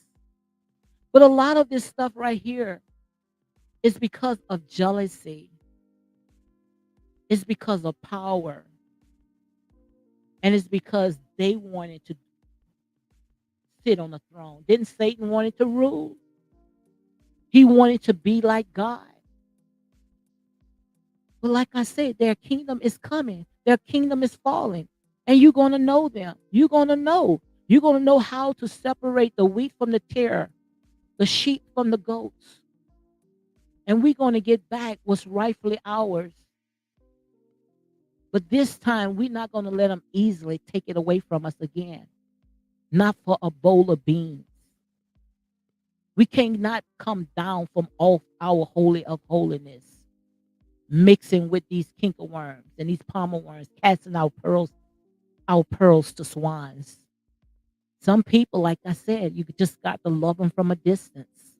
But a lot of this stuff right here is because of jealousy. It's because of power, and it's because they wanted to sit on the throne. Didn't Satan wanted to rule? He wanted to be like God. But like I said, their kingdom is coming. Their kingdom is falling. And you're going to know them. You're going to know. You're going to know how to separate the wheat from the tare, the sheep from the goats. And we're going to get back what's rightfully ours. But this time, we're not going to let them easily take it away from us again. Not for a bowl of beans. We cannot come down from off our holy of holiness, mixing with these cankerworms and these palmer worms, casting our pearls to swines. Some people, like I said, you just got to love them from a distance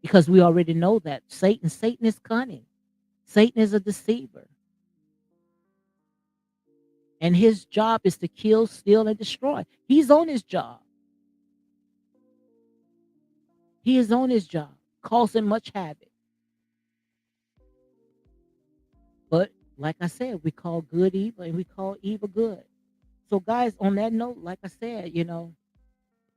because we already know that Satan is cunning. Satan is a deceiver. And his job is to kill, steal, and destroy. He's on his job. He is on his job, causing much havoc. But like I said, we call good evil and we call evil good. So, guys, on that note, like I said,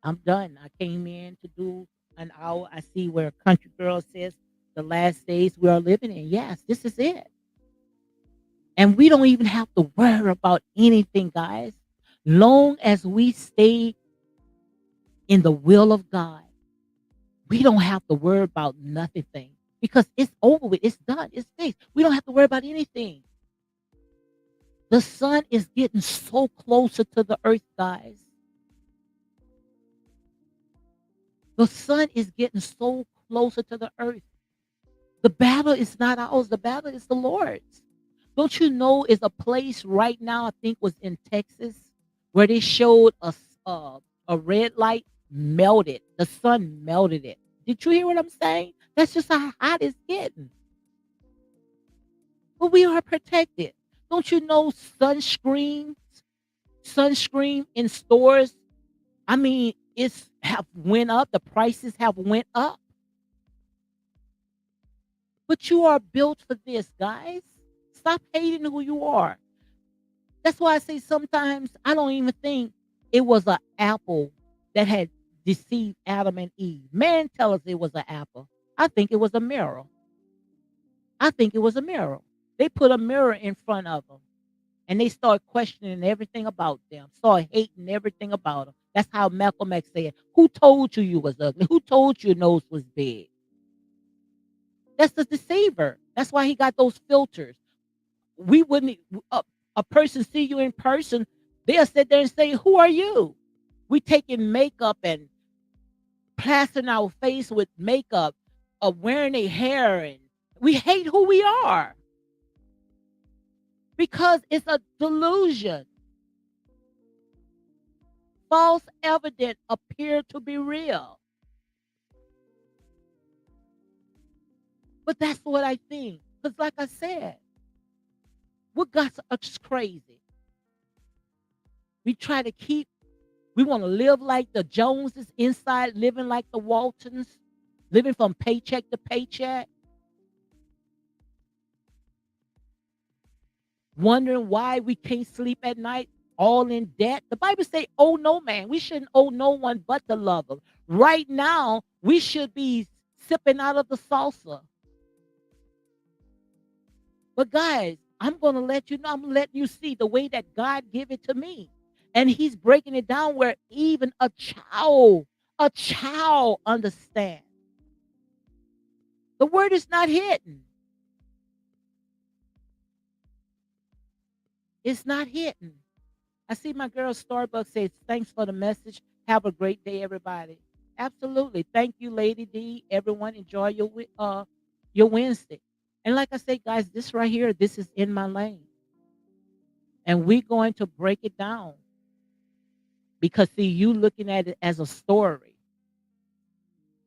I'm done. I came in to do an hour. I see where Country Girl says the last days we are living in. Yes, this is it. And we don't even have to worry about anything, guys. Long as we stay in the will of God, we don't have to worry about nothing because it's over with. It's done. It's fixed. We don't have to worry about anything. The sun is getting so closer to the earth, guys. The sun is getting so closer to the earth. The battle is not ours. The battle is the Lord's. Don't you know is a place right now, I think was in Texas, where they showed a red light melted. The sun melted it. Did you hear what I'm saying? That's just how hot it's getting. But we are protected. Don't you know sunscreen in stores? I mean, it's have went up. The prices have went up. But you are built for this, guys. Stop hating who you are. That's why I say sometimes I don't even think it was an apple that had deceived Adam and Eve. Man tell us it was an apple. I think it was a mirror. I think it was a mirror. They put a mirror in front of them. And they start questioning everything about them. Start hating everything about them. That's how Malcolm X said, who told you you was ugly? Who told you your nose was big? That's the deceiver. That's why he got those filters. We wouldn't, a person see you in person, they'll sit there and say, who are you? We taking makeup and plastering our face with makeup, wearing a hair, and we hate who we are. Because it's a delusion. False evidence appear to be real. But that's what I think. Because like I said, what got us crazy? We want to live like the Joneses inside, living like the Waltons, living from paycheck to paycheck. Wondering why we can't sleep at night, all in debt. The Bible say, owe no man. We shouldn't owe no one but the lover. Right now, we should be sipping out of the salsa. But guys, I'm going to let you know, I'm letting you see the way that God gave it to me. And he's breaking it down where even a child understands. The word is not hidden. It's not hidden. I see my girl Starbucks says, thanks for the message. Have a great day, everybody. Absolutely. Thank you, Lady D. Everyone, enjoy your Wednesday. And like I say, guys, this right here, this is in my lane. And we're going to break it down. Because, see, you looking at it as a story.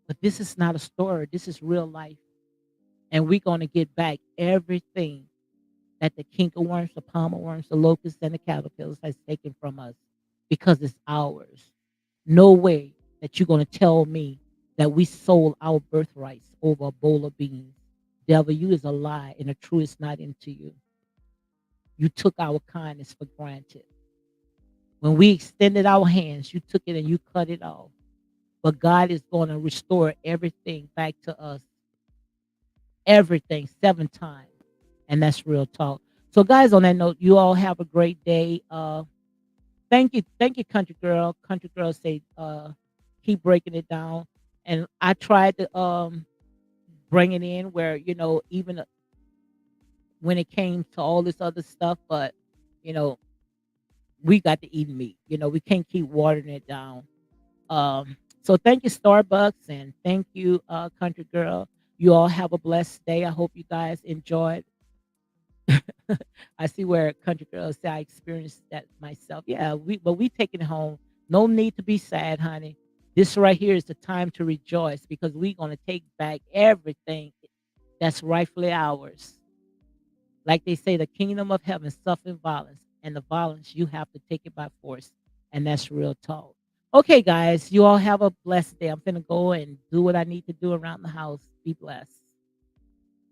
But this is not a story. This is real life. And we're going to get back everything that the cankerworms, the palmer worms, the locusts, and the caterpillars has taken from us. Because it's ours. No way that you're going to tell me that we sold our birthrights over a bowl of beans. Devil, you is a lie, and the truth is not into you. You took our kindness for granted. When we extended our hands, you took it and you cut it off. But God is going to restore everything back to us, everything 7 times. And that's real talk. So, guys, on that note, you all have a great day. Thank you, country girl. Country girl say, keep breaking it down. And I tried to bring it in where even when it came to all this other stuff, but you know we got to eat meat. We can't keep watering it down. So thank you, Starbucks, and thank you, country girl. You all have a blessed day. I hope you guys enjoyed. I see where country girls say I experienced that myself. Yeah, we taking it home. No need to be sad, honey. This right here is the time to rejoice because we're gonna take back everything that's rightfully ours. Like they say, the kingdom of heaven suffering violence, and the violence you have to take it by force, and that's real talk. Okay, guys, you all have a blessed day. I'm gonna go and do what I need to do around the house. Be blessed.